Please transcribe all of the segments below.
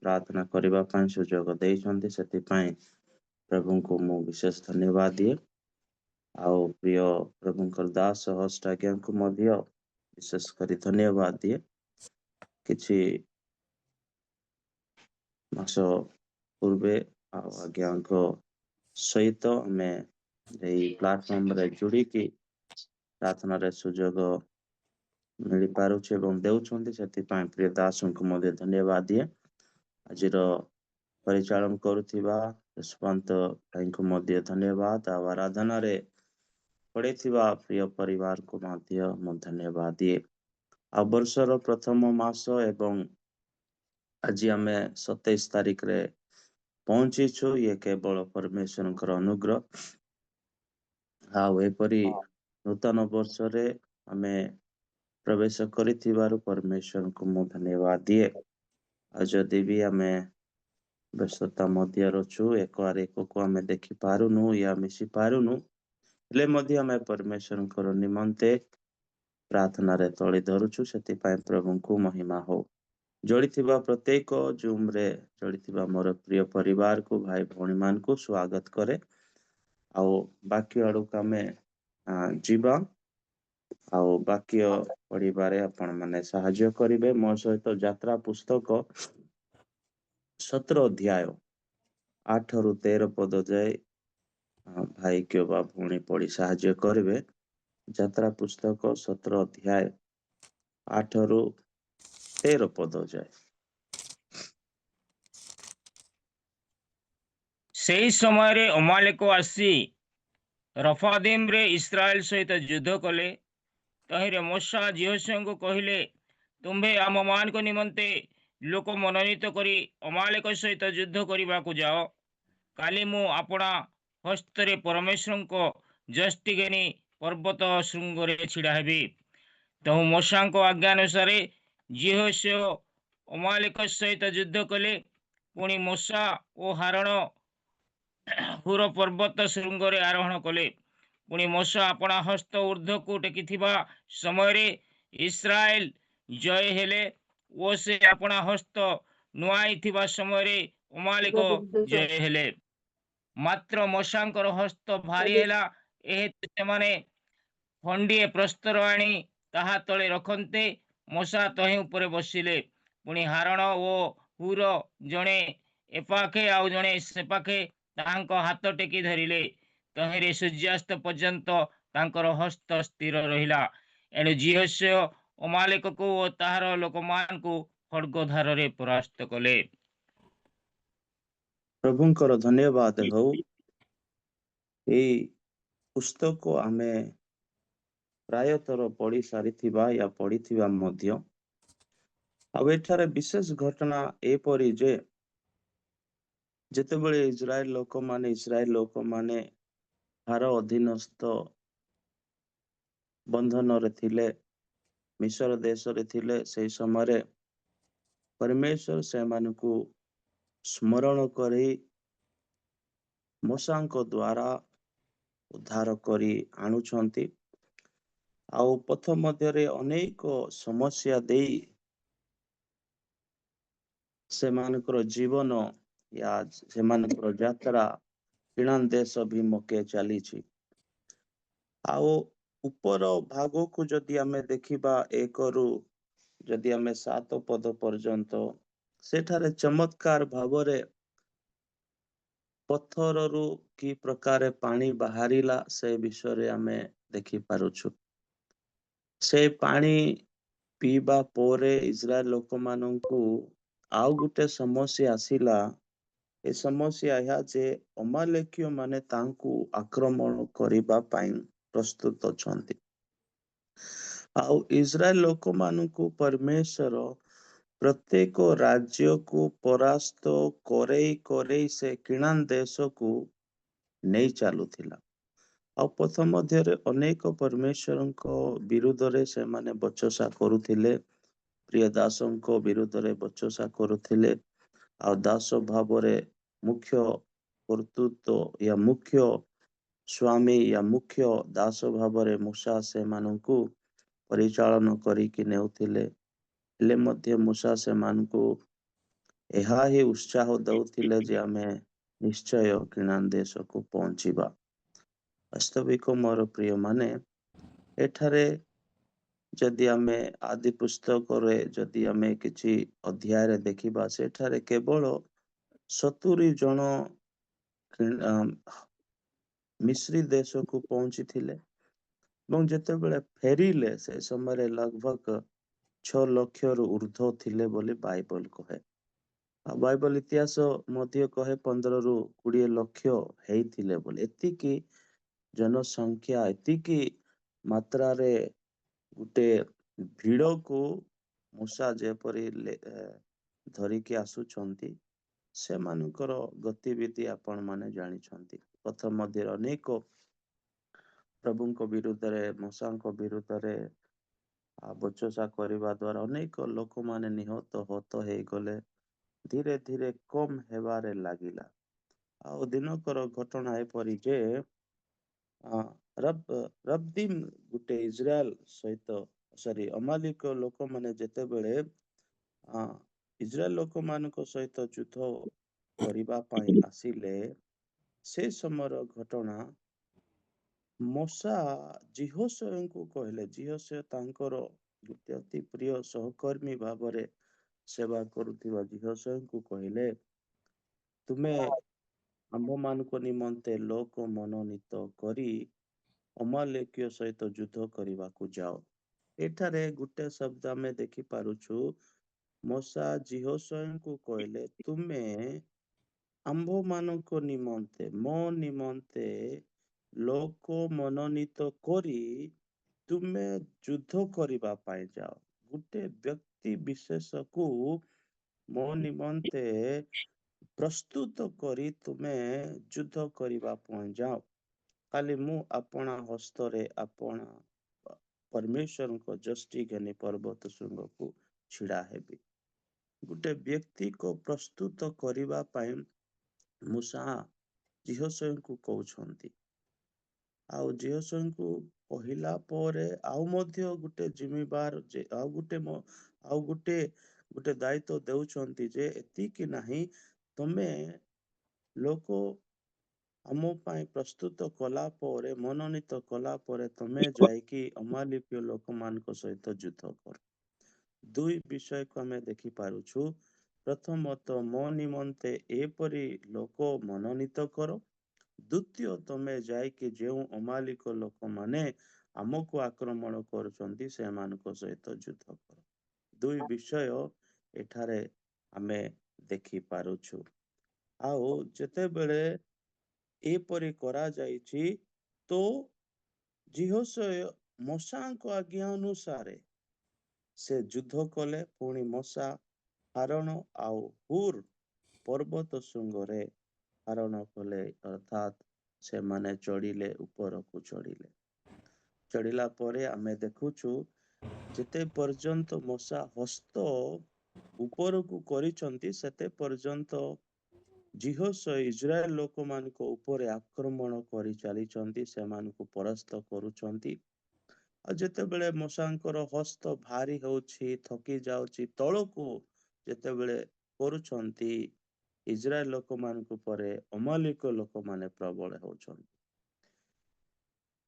प्रार्थना करबा ପାଇଁ ସୁଯୋଗ ଦେଇଛନ୍ତି ସେଥିପାଇଁ प्रभुଙ୍କୁ ମୁଁ विशेष धन्यवाद दिए ଆଉ ପ୍ରିୟ ପ୍ରଭୁଙ୍କର ଦାସ ହୋଷ୍ଟ ଆଜ୍ଞାଙ୍କୁ ମଧ୍ୟ विशेष କରି धन्यवाद दिए କିଛି ମାସ ପୂର୍ବେ ଆଉ ଆଜ୍ଞାଙ୍କ ସହିତ ଆମେ ଏଇ ପ୍ଲାଟଫର୍ମରେ ଯୋଡ଼ିକି ପ୍ରାର୍ଥନାରେ ସୁଯୋଗ मिल पारुछ एवं देउछन्ति ସେଥିପାଇଁ ପ୍ରିୟ ଦାସଙ୍କୁ ମଧ୍ୟ ଧନ୍ୟବାଦ ଦିଏ ଆଜିର ପରିଚାଳନା କରୁଥିବା ଯଶବନ୍ତ ଭାଇଙ୍କୁ ମଧ୍ୟ ଧନ୍ୟବାଦ ଆଉ ଆରାଧନାରେ ପଡ଼ିଥିବା ପ୍ରିୟ ପରିବାରକୁ ମଧ୍ୟ ମୁଁ ଧନ୍ୟବାଦ ଦିଏ ଆଉ ବର୍ଷର ପ୍ରଥମ ମାସ ଏବଂ ଆଜି ଆମେ 27 ତାରିଖରେ ପହଞ୍ଚିଛୁ ଇଏ କେବଳ ପରମେଶ୍ୱରଙ୍କର ଅନୁଗ୍ରହ ଆଉ ଏପରି ନୂତନ ବର୍ଷରେ ଆମେ प्रवेश କରିଥିବାରୁ ପରମେଶ୍ୱରଙ୍କୁ ମୁଁ ଧନ୍ୟବାଦ ଦିଏ ଆଉ ଯଦି ବି ଆମେ ବ୍ୟସ୍ତତା ମଧ୍ୟରେ ଅଛୁ ଏକ ଆର ଏକକୁ ଆମେ ଦେଖି ପାରୁନୁ ୟା ମିଶି ପାରୁନୁ ହେଲେ ମଧ୍ୟ ଆମେ ପରମେଶ୍ୱରଙ୍କର ନିମନ୍ତେ ପ୍ରାର୍ଥନାରେ ତଳି ଧରୁଛୁ ସେଥିପାଇଁ ପ୍ରଭୁଙ୍କୁ ମହିମା ହଉ जोड़ीथिबा प्रत्येक जूम रे जोड़ीथिबा मोर प्रिय परिवार को भाई भौणी मान को स्वागत करे आउ बाकी आड़ू आमे जीवा आउ बाकी पढ़िबारे आपण माने सहाय्य करिवे मो सहित यात्रा पुस्तक 17 अध्याय 8 रु 13 पद जाए भाई के बा भौणी पढ़ी सहाय्य करिवे यात्रा पुस्तक 17 अध्याय 8 रु 13 पद जाए सेई समय रे अमालेको आसी रफादीम रे इस्राएल सहित युद्ध कले तहिरे मूसा यहोशू को कहिले तुम्भे आम मान को निमंते लोक मनोनीत करी अमालेक सहित युद्ध करने को जाओ काली मु आपणा हस्तरे परमेश्वर को जष्टि घेनी पर्वत श्रृंग रे छिड़ा हेबी तो मूसा को आज्ञा अनुसार यहोशू अमालेक सहित युद्ध कले पुणी मूसा और हारण हुर पर्वत श्रृंग रे आरोहण कले पुणी मूसा अपना हस्त ऊर्ध्व को टेकी समय इस्राएल जय हेले ओ से अपना हस्त नुआई थिबा समय अमालेक जय हेले मात्र मूसांकर हस्त भारी हेला एहेतु सेमाने खंडीए प्रस्तर आनी ताहा तले रखन्ते मूसा तहि उपरे बसिले पुणी हारण ओ हुर जणे एपाखे आउ जणे सेपाखे ताहांको हाथ टेकी धरिले तहिरे सूर्यास्त पर्यंत तांकर हस्त स्थिर रहिला एणु यहोशू अमालेक को ओ ताहार लोकमान को खड्गधार रे परास्त कले प्रभुंकर धन्यवाद हो ए पुस्तक को आमे प्रायतर पढ़ी सारिथिबा या पढ़िथिबा मध्य अब एठारे विशेष घटना एपरि जे जेतेबेले इस्राएल लोक माने भार अधीनस्थ बंधन रे थिले मिस्र देश रे थिले से समय परमेश्वर से मानकु स्मरण करी मूसांको द्वारा उद्धार करी आणुछंती आउ पथ मध्यरे अनेक समस्या देई से मानकर जीवन या से मानकर यात्रा किणान देश अभिमुखे चली आउ ऊपर भाग को जदि आमे देखिबा 1 रु जदि आमे 7 पद पर्यंत सेठारे चमत्कार भावरे पत्थर रु की प्रकार पानी बाहरिला से विषय आमे देखि पारुछु से पानी पीबा पोरे इस्राएल लोक माननकु आउ गुटे समस्या आसिला ए समस्या या जे अमालेकीय माने तांकु आक्रमण करिबा पाई प्रस्तुत अछंती आउ इस्राएल लोक माननकु परमेश्वर प्रत्येक राज्य को परास्त करे से किणान देश को नहीं चालुथिला आ पथ मध्यरे अनेक परमेश्वरंको विरुद्ध रे से माने बचसा करुथिले प्रिय दासंको विरुद्ध रे बचसा करुथिले आ दास भावरे मुख्य कर्तृत्व या मुख्य स्वामी या मुख्य दास भावरे मूसा से मानकु परिचालन करी कि नेउथिले हेले मध्य मूसा से मानकु ଏହା ହିଁ ଉତ୍ସାହ ଦଉଥିଲେ ଯେ ଆମେ ନିଶ୍ଚୟ କିଣାନ୍ ଦେଶକୁ ପହଞ୍ଚିବା। ବାସ୍ତବିକ ମୋର ପ୍ରିୟମାନେ, ଏଠାରେ ଯଦି ଆମେ ଆଦି ପୁସ୍ତକରେ ଯଦି ଆମେ କିଛି ଅଧ୍ୟାୟରେ ଦେଖିବା, ସେଠାରେ କେବଳ 70 ଜଣ ମିଶ୍ରି ଦେଶକୁ ପହଞ୍ଚିଥିଲେ ଏବଂ ଯେତେବେଳେ ଫେରିଲେ ସେ ସମୟରେ ଲଗଭଗ 6 ଲକ୍ଷରୁ ଉର୍ଦ୍ଧ୍ୱ ଥିଲେ ବୋଲି ବାଇବଲ କହେ। ଆଉ ବାଇବଲ ଇତିହାସ ମଧ୍ୟ କହେ 15ରୁ 20 ଲକ୍ଷ ହେଇଥିଲେ ବୋଲି। ଏତିକି ଜନସଂଖ୍ୟା, ଏତିକି ମାତ୍ରାରେ ଗୋଟେ ଭିଡକୁ ମୂଷା ଯେପରି ଧରିକି ଆସୁଛନ୍ତି, ସେମାନଙ୍କର ଗତିବିଧି ଆପଣ ମାନେ ଜାଣିଛନ୍ତି। ପଥ ମଧ୍ୟରେ ଅନେକ ପ୍ରଭୁଙ୍କ ବିରୁଦ୍ଧରେ, ମୂଷାଙ୍କ ବିରୁଦ୍ଧରେ ବଚସା କରିବା ଦ୍ୱାରା ଅନେକ ଲୋକମାନେ ନିହତ ହତ ହେଇଗଲେ। ଧୀରେ ଧୀରେ କମ ହେବାରେ ଲାଗିଲା। ଆଉ ଦିନକର ଘଟଣା ଏପରି ଯେ ରବଦିନ ଗୋଟେ ଇସ୍ରାଏଲ ସହିତ ଅମାଲିକ ଲୋକମାନେ ଯେତେବେଳେ ଇସ୍ରାଏଲ ଲୋକମାନଙ୍କ ସହିତ ଯୁଦ୍ଧ କରିବା ପାଇଁ ଆସିଲେ, ସେ ସମୟର ଘଟଣା ମୂଷା ଜିହୋଶୟଙ୍କୁ କହିଲେ। ଜିହୋଶୟ ତାଙ୍କର ଗୋଟେ ଅତି ପ୍ରିୟ ସହକର୍ମୀ ଭାବରେ ସେବା କରୁଥିବା ଜିହୋଶୟଙ୍କୁ କହିଲେ, ତୁମେ ଆମ୍ଭମାନଙ୍କ ନିମନ୍ତେ ଲୋକ ମନୋନୀତ କରି ଅମାଲେକୀୟ ସହିତ ଯୁଦ୍ଧ କରିବାକୁ ଯାଅ। ଏଠାରେ ଗୋଟେ ଶବ୍ଦ ଆମେ ଦେଖିପାରୁଛୁ। ମୂଷା ଜିହୋଶୟଙ୍କୁ କହିଲେ, ତୁମେ ଆମ୍ଭମାନଙ୍କ ନିମନ୍ତେ, ମୋ ନିମନ୍ତେ ଲୋକ ମନୋନୀତ କରି ତୁମେ ଯୁଦ୍ଧ କରିବା ପାଇଁ ଯାଅ। ଗୋଟେ ବ୍ୟକ୍ତି ବିଶେଷକୁ ମୋ ନିମନ୍ତେ ପ୍ରସ୍ତୁତ କରି ତୁମେ ଯୁଦ୍ଧ କରିବା ପାଇଁ ଯାଅ। ଖାଲି ମୁଁ ଆପଣା ହସ୍ତରେ ଆପଣା ପରମେଶ୍ୱରଙ୍କ ଯଷ୍ଟି ଘେନି ପର୍ବତ ଶୃଙ୍ଗକୁ ଛିଡା ହେବି। ଗୋଟେ ବ୍ୟକ୍ତିକୁ ପ୍ରସ୍ତୁତ କରିବା ପାଇଁ ମୂଷା ଜିହୋଶୟଙ୍କୁ କହୁଛନ୍ତି। ଆଉ ଜିହୋଶୟଙ୍କୁ କହିଲା ପରେ ଆଉ ମଧ୍ୟ ଗୋଟେ ଜିମିବାର ଆଉ ଗୋଟେ ଦାୟିତ୍ୱ ଦେଉଛନ୍ତି ଯେ ଏତିକି ନାହିଁ, ତମେ ଲୋକ ଆମ ପାଇଁ ପ୍ରସ୍ତୁତ କଲା ପରେ, ମନୋନୀତ କଲା ପରେ ତମେ ଯାଇକି ଅମାଲିକୀୟ ଲୋକମାନଙ୍କ ସହିତ ଯୁଦ୍ଧ କର। ଦୁଇ ବିଷୟକୁ ଆମେ ଦେଖିପାରୁଛୁ। ପ୍ରଥମତଃ, ମୋ ନିମନ୍ତେ ଏପରି ଲୋକ ମନୋନୀତ କର। ଦ୍ୱିତୀୟ, ତମେ ଯାଇକି ଯେଉଁ ଅମାଲିକ ଲୋକମାନେ ଆମକୁ ଆକ୍ରମଣ କରୁଛନ୍ତି ସେମାନଙ୍କ ସହିତ ଯୁଦ୍ଧ କର। ଦୁଇ ବିଷୟ ଏଠାରେ ଆମେ ଦେଖିପାରୁଛୁ। ଆଉ ଯେତେବେଳେ ଏପରି କରାଯାଇଛି, ତ ଜିହୋଶୟ ମୂଷାଙ୍କ ଆଜ୍ଞା ଅନୁସାରେ ସେ ଯୁଦ୍ଧ କଲେ। ପୁଣି ମୂଷା ହାରଣ ଆଉ ହୁର ପର୍ବତ ଶୃଙ୍ଗରେ ହାରଣ କଲେ, ଅର୍ଥାତ୍ ସେମାନେ ଚଢିଲେ, ଉପରକୁ ଚଢିଲେ। ଚଢିଲା ପରେ ଆମେ ଦେଖୁଛୁ, ଯେତେ ପର୍ଯ୍ୟନ୍ତ ମୂଷା ହସ୍ତ ଉପରକୁ କରିଛନ୍ତି, ସେତେ ପର୍ଯ୍ୟନ୍ତ ଜିହୋଶୟ ଇସ୍ରାଏଲ ଲୋକମାନଙ୍କ ଉପରେ ଆକ୍ରମଣ କରି ଚାଲିଛନ୍ତି, ସେମାନଙ୍କୁ ପରାସ୍ତ କରୁଛନ୍ତି। ଆଉ ଯେତେବେଳେ ମୂଷାଙ୍କର ହସ୍ତ ଭାରି ହେଉଛି, ଥକି ଯାଉଛି, ତଳକୁ ଯେତେବେଳେ କରୁଛନ୍ତି, ଇସ୍ରାଏଲ ଲୋକମାନଙ୍କ ଉପରେ ଅମାଲିକ ଲୋକମାନେ ପ୍ରବଳ ହେଉଛନ୍ତି।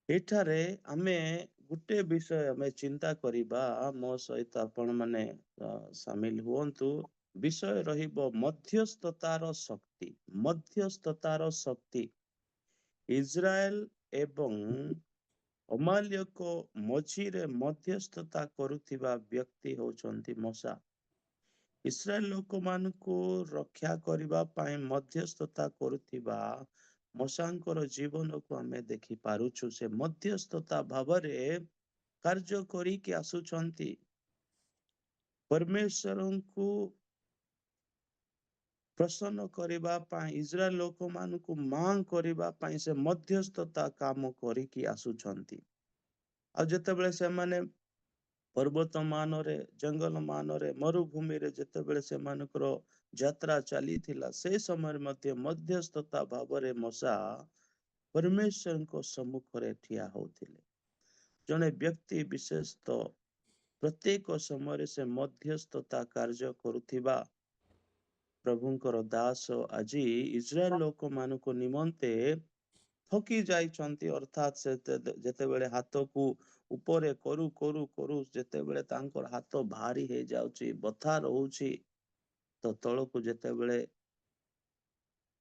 ଏଠାରେ ଆମେ ଗୋଟେ ବିଷୟ ଆମେ ଚିନ୍ତା କରିବା, ମୋ ସହିତ ଆପଣ ମାନେ ସାମିଲ ହୁଅନ୍ତୁ। ବିଷୟ ରହିବ ମଧ୍ୟସ୍ଥତାର ଶକ୍ତି। ମଧ୍ୟସ୍ଥତାର ଶକ୍ତି। ଇସ୍ରାଏଲ ଏବଂ ଅମାଲିକ ମଝିରେ ମଧ୍ୟସ୍ଥତା କରୁଥିବା ବ୍ୟକ୍ତି ହେଉଛନ୍ତି ମୂଷା। ଇସ୍ରାଏଲ ଲୋକମାନଙ୍କୁ ରକ୍ଷା କରିବା ପାଇଁ ମଧ୍ୟସ୍ଥତା କରୁଥିବା ମୂଷାଙ୍କର ଜୀବନକୁ ଆମେ ଦେଖିପାରୁଛୁ। ସେ ମଧ୍ୟସ୍ଥତା ଭାବରେ କାର୍ଯ୍ୟ କରିକି ଆସୁଛନ୍ତି। ପରମେଶ୍ୱରଙ୍କୁ ପ୍ରସନ୍ନ କରିବା ପାଇଁ, ଇସ୍ରାଏଲ ଲୋକମାନଙ୍କୁ ମାନ କରିବା ପାଇଁ ସେ ମଧ୍ୟସ୍ଥତା କାମ କରିକି ଆସୁଛନ୍ତି। ଆଉ ଯେତେବେଳେ ସେମାନେ ପର୍ବତ ମାନରେ, ଜଙ୍ଗଲ ମାନରେ, ମରୁଭୂମିରେ ଯେତେବେଳେ ସେମାନଙ୍କର ଯାତ୍ରା ଚାଲିଥିଲା, ସେ ସମୟରେ ମଧ୍ୟ ମଧ୍ୟସ୍ଥତା ଭାବରେ ମୂଷା ପରମେଶ୍ୱରଙ୍କ ସମ୍ମୁଖରେ ଠିଆ ହଉଥିଲେ। ଜଣେ ବ୍ୟକ୍ତି ବିଶେଷ ପ୍ରତ୍ୟେକ ସମୟରେ ସେ ମଧ୍ୟସ୍ଥତା କାର୍ଯ୍ୟ କରୁଥିବା ପ୍ରଭୁଙ୍କର ଦାସ ଆଜି ଇସ୍ରାଏଲ ଲୋକମାନଙ୍କ ନିମନ୍ତେ ଥକି ଯାଇଛନ୍ତି, ଅର୍ଥାତ୍ ଯେତେବେଳେ ହାତକୁ ଉପରେ କରୁ କରୁ କରୁ ଯେତେବେଳେ ତାଙ୍କର ହାତ ଭାରି ହେଇଯାଉଛି, ବଥା ରହୁଛି, ତ ତଳକୁ ଯେତେବେଳେ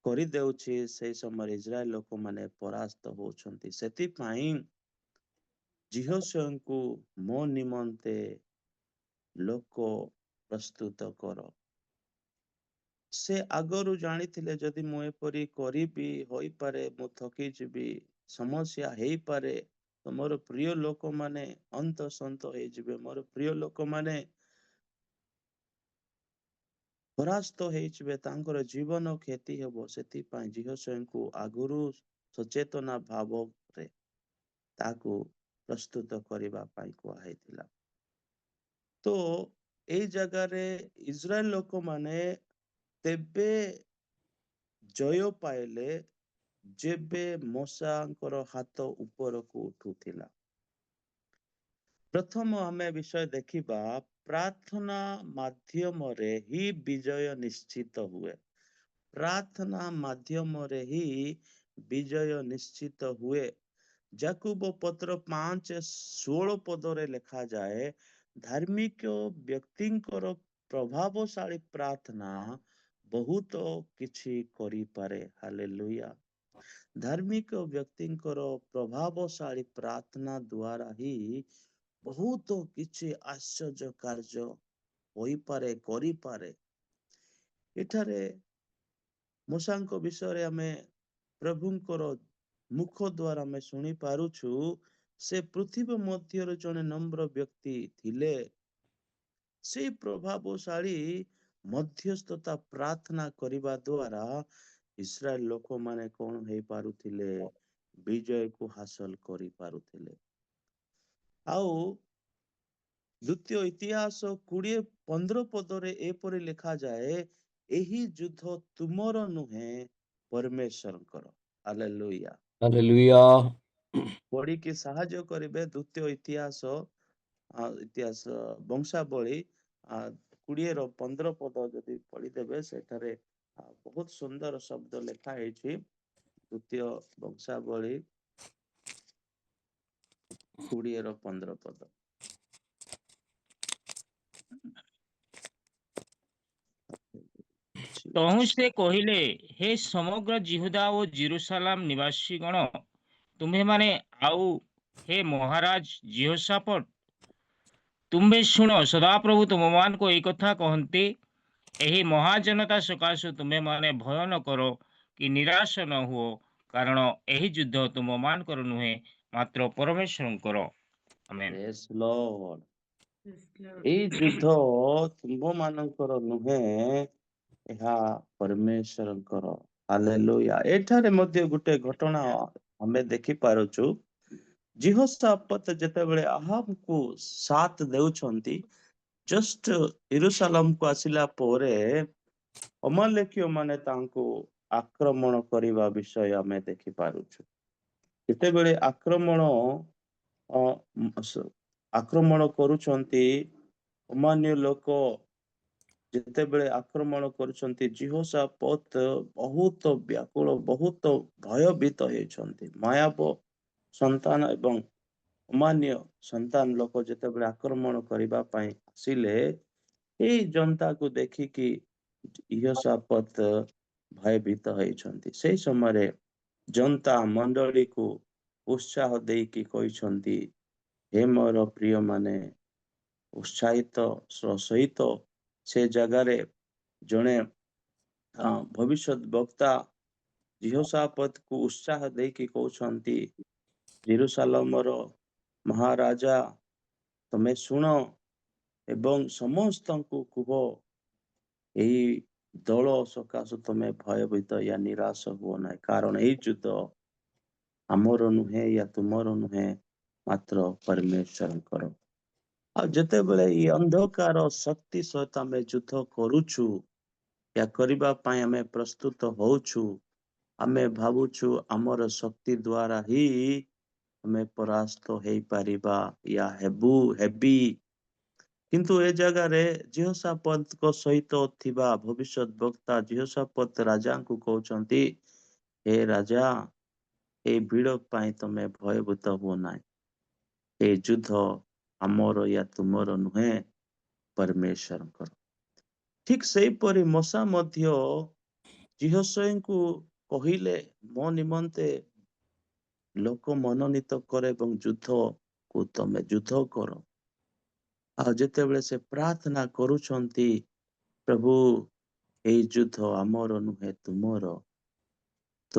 କରିଦେଉଛି, ସେଇ ସମୟରେ ଇସ୍ରାଏଲ ଲୋକମାନେ ପରାସ୍ତ ହଉଛନ୍ତି। ସେଥିପାଇଁ ଯହୋଶୁଆଙ୍କୁ ମୋ ନିମନ୍ତେ ଲୋକ ପ୍ରସ୍ତୁତ କର। ସେ ଆଗରୁ ଜାଣିଥିଲେ ଯଦି ମୁଁ ଏପରି କରିବି, ହୋଇପାରେ ମୁଁ ଥକିଯିବି, ସମସ୍ୟା ହେଇପାରେ, ତ ମୋର ପ୍ରିୟ ଲୋକମାନେ ଅନ୍ତସନ୍ତ ହେଇଯିବେ, ମୋର ପ୍ରିୟ ଲୋକମାନେ ପରାସ୍ତ ହେଇଯିବେ, ତାଙ୍କର ଜୀବନ କ୍ଷତି ହେବ। ସେଥିପାଇଁ ଯହୋଶୁଆଙ୍କୁ ଆଗରୁ ସଚେତନା ଭାବରେ ତାକୁ ପ୍ରସ୍ତୁତ କରିବା ପାଇଁ କୁହାହେଇଥିଲା। ତ ଏଇ ଜାଗାରେ ଇସ୍ରାଏଲ ଲୋକମାନେ ତେବେ ଜୟ ପାଇଲେ ଯେବେ ମୋଶାଙ୍କର ହାତ ଉପରକୁ ଉଠୁଥିଲା। ପ୍ରଥମ ଆମେ ବିଷୟ ଦେଖିବା, ପ୍ରାର୍ଥନା ମାଧ୍ୟମରେ ହିଁ ବିଜୟ ନିଶ୍ଚିତ ହୁଏ। ପ୍ରାର୍ଥନା ମାଧ୍ୟମରେ ହିଁ ବିଜୟ ନିଶ୍ଚିତ ହୁଏ। ଯାକୁବ ପତ୍ର 5:16 ପଦରେ ଲେଖାଯାଏ, ଧାର୍ମିକ ବ୍ୟକ୍ତିଙ୍କର ପ୍ରଭାବଶାଳୀ ପ୍ରାର୍ଥନା ବହୁତ କିଛି କରିପାରେ। ହାଲେଲୁୟା। ଧାର୍ମିକ ବ୍ୟକ୍ତିଙ୍କର ପ୍ରଭାବଶାଳୀ ପ୍ରାର୍ଥନା ଦ୍ୱାରା ହିଁ ବହୁତ କିଛି ଆଶ୍ଚର୍ଯ୍ୟ କାର୍ଯ୍ୟ ହୋଇପାରେ, କରିପାରେ। ଏଠାରେ ମୋଶାଙ୍କ ବିଷୟରେ ଆମେ ପ୍ରଭୁଙ୍କର ମୁଖ ଦ୍ୱାରା ଆମେ ଶୁଣି ପାରୁଛୁ, ସେ ପୃଥିବୀ ମଧ୍ୟରେ ଜଣେ ନମ୍ର ବ୍ୟକ୍ତି ଥିଲେ। ସେ ପ୍ରଭାବଶାଳୀ ମଧ୍ୟସ୍ଥତା ପ୍ରାର୍ଥନା କରିବା ଦ୍ୱାରା ଇସ୍ରାଏଲ ଲୋକମାନେ କଣ ହେଇପାରୁଥିଲେ? ବିଜୟକୁ ହାସଲ କରିପାରୁଥିଲେ। ଆଉ ଦ୍ୱିତୀୟ ଇତିହାସ 20:15 ପଦରେ ଏପରି ଲେଖାଯାଏ, ଏହି ଯୁଦ୍ଧ ତୁମର ନୁହେଁ, ପରମେଶ୍ୱରଙ୍କର। ହାଲେଲୁୟା। ହାଲେଲୁୟା। ପଢିକି ସାହାଯ୍ୟ କରିବେ। ଦ୍ୱିତୀୟ ଇତିହାସ ବଂଶାବଳୀ 20:15 ପଦ ଯଦି ପଢିଦେବେ, ସେଠାରେ ବହୁତ ସୁନ୍ଦର ଶବ୍ଦ ଲେଖା ହେଇଛି। ଦ୍ୱିତୀୟ ବଂଶାବଳୀ 20:15 ପଦ। ତହୁଁ ସେ କହିଲେ, ହେ ସମଗ୍ର ଜିହୁଦା ଓ ଜେରୁସାଲାମ ନିବାସୀଗଣ, ତୁମ୍ଭେମାନେ, ଆଉ ହେ ମହାରାଜ ଜିହୋଶାଫାଟ, ତୁମ୍ଭେ ଶୁଣ, ସଦାପ୍ରଭୁ ତୁମମାନଙ୍କୁ ଏହି କଥା କହନ୍ତି, ଏହି ମହାଜନତା ସକାଶେ ତୁମ୍ଭେମାନେ ଭୟ ନ କର କି ନିରାଶ ନ ହୁଅ, କାରଣ ଏହି ଯୁଦ୍ଧ ତୁମମାନଙ୍କର ନୁହେଁ, ମାତ୍ର ପରମେଶ୍ୱରଙ୍କର। ଆମେନ୍। Praise Lord. ଏଇ ଯୁଦ୍ଧ ତୁମ୍ଭମାନଙ୍କର ନୁହେଁ, ଏହା ପରମେଶ୍ୱରଙ୍କର। ହାଲେଲୁୟା। ଏଠାରେ ମଧ୍ୟ ଗୋଟେ ଘଟଣା ଆମେ ଦେଖିପାରୁଛୁ। ଜିହୋଶାଫାତ ଯେତେବେଳେ ଆହାବକୁ ସାଥ ଦେଉଛନ୍ତି, ଜଷ୍ଟ ୟେରୁସାଲେମକୁ ଆସିଲା ପରେ ଅମାଲେକୀୟ ମାନେ ତାଙ୍କୁ ଆକ୍ରମଣ କରିବା ବିଷୟ ଆମେ ଦେଖିପାରୁଛୁ। ଯେତେବେଳେ ଆକ୍ରମଣ କରୁଛନ୍ତି, ଅମାନ୍ୟ ଲୋକ ଯେତେବେଳେ ଆକ୍ରମଣ କରୁଛନ୍ତି, ଜିହୋଶାଫାତ ବହୁତ ବ୍ୟାକୁଳ, ବହୁତ ଭୟଭୀତ ହେଇଛନ୍ତି। ମାୟାବ ସନ୍ତାନ ଏବଂ ଅମାନ୍ୟ ସନ୍ତାନ ଲୋକ ଯେତେବେଳେ ଆକ୍ରମଣ କରିବା ପାଇଁ ଆସିଲେ, ଏଇ ଜନତାକୁ ଦେଖିକି ଜିହୋଶାଫାତ ଭୟଭୀତ ହେଇଛନ୍ତି। ସେହି ସମୟରେ ଜନତା ମଣ୍ଡଳୀକୁ ଉତ୍ସାହ ଦେଇକି କହିଛନ୍ତି, ହେ ମୋର ପ୍ରିୟ ମାନେ, ଉତ୍ସାହିତ ସହିତ ସେ ଜାଗାରେ ଜଣେ ଭବିଷ୍ୟତ ବକ୍ତା ଜିହୋଶାଫାତକୁ ଉତ୍ସାହ ଦେଇକି କହୁଛନ୍ତି, ଜେରୁସାଲେମର ମହାରାଜା, ତମେ ଶୁଣ ଏବଂ ସମସ୍ତଙ୍କୁ କୁହ, ଏହି ଦଳ ସକାଶେ ତମେ ଭୟଭୀତ ୟା ନିରାଶ ହୁଅ ନାହିଁ, କାରଣ ଏହି ଯୁଦ୍ଧ ଆମର ନୁହେଁ ୟା ତୁମର ନୁହେଁ, ମାତ୍ର ପରମେଶ୍ୱରଙ୍କର। ଆଉ ଯେତେବେଳେ ଏଇ ଅନ୍ଧକାର ଶକ୍ତି ସହିତ ଆମେ ଯୁଦ୍ଧ କରୁଛୁ, ଏହା କରିବା ପାଇଁ ଆମେ ପ୍ରସ୍ତୁତ ହଉଛୁ, ଆମେ ଭାବୁଛୁ ଆମର ଶକ୍ତି ଦ୍ୱାରା ହିଁ ଆମେ ପରାସ୍ତ ହେଇପାରିବା ୟା ହେବି, କିନ୍ତୁ ଏ ଜାଗାରେ ଜିହୋଶାଫାତଙ୍କ ସହିତ ଥିବା ଭବିଷ୍ୟତ ବକ୍ତା ଜିହୋଶାଫାତ ରାଜାଙ୍କୁ କହୁଛନ୍ତି, ହେ ରାଜା, ଏଇ ଭିଡ଼ ପାଇଁ ତମେ ଭୟଭୀତ ହୁଅ ନାହିଁ। ଏ ଯୁଦ୍ଧ ଆମର ୟା ତୁମର ନୁହେଁ, ପରମେଶ୍ୱରଙ୍କର। ଠିକ ସେଇପରି ମୂଷା ମଧ୍ୟ ଜିହୋଶୁଆଙ୍କୁ କହିଲେ, ମୋ ନିମନ୍ତେ ଲୋକ ମନୋନୀତ କର ଏବଂ ଯୁଦ୍ଧକୁ ତମେ ଯୁଦ୍ଧ କର। ଆଉ ଯେତେବେଳେ ସେ ପ୍ରାର୍ଥନା କରୁଛନ୍ତି, ପ୍ରଭୁ ଏଇ ଯୁଦ୍ଧ ଆମର ନୁହେଁ ତୁମର, ତ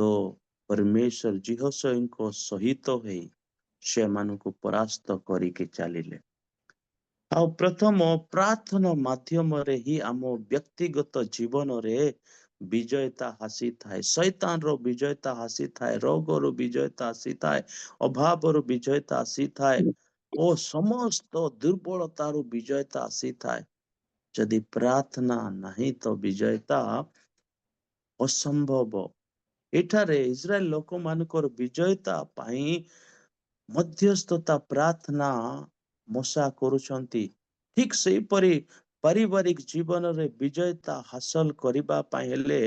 ପରମେଶ୍ୱର ଜିହୋଶୁଆଙ୍କ ସହିତ ହୋଇ ସେମାନଙ୍କୁ ପରାସ୍ତ କରିକି ଚାଲିଲେ। ଆଉ ପ୍ରଥମ ପ୍ରାର୍ଥନା ମାଧ୍ୟମରେ ହିଁ ଆମ ବ୍ୟକ୍ତିଗତ ଜୀବନରେ ବିଜୟତା ଆସିଥାଏ। ଶୈତାନର ବିଜୟତା ଆସିଥାଏ, ରୋଗରୁ ବିଜୟତା ଆସିଥାଏ, ଅଭାବରୁ ବିଜୟତା ଆସିଥାଏ ଓ ସମସ୍ତ ଦୁର୍ବଳତାରୁ ବିଜୟତା ଆସିଥାଏ। ଯଦି ପ୍ରାର୍ଥନା ନାହିଁ ତ ବିଜୟତା ଅସମ୍ଭବ। ଏଠାରେ ଇସ୍ରାଏଲ ଲୋକମାନଙ୍କର ବିଜୟତା ପାଇଁ ମଧ୍ୟସ୍ଥତା ପ୍ରାର୍ଥନା ମୂଷା କରୁଛନ୍ତି। ଠିକ ସେହିପରି ପାରିବାରିକ ଜୀବନରେ ବିଜୟତା ହାସଲ କରିବା ପାଇଁ ହେଲେ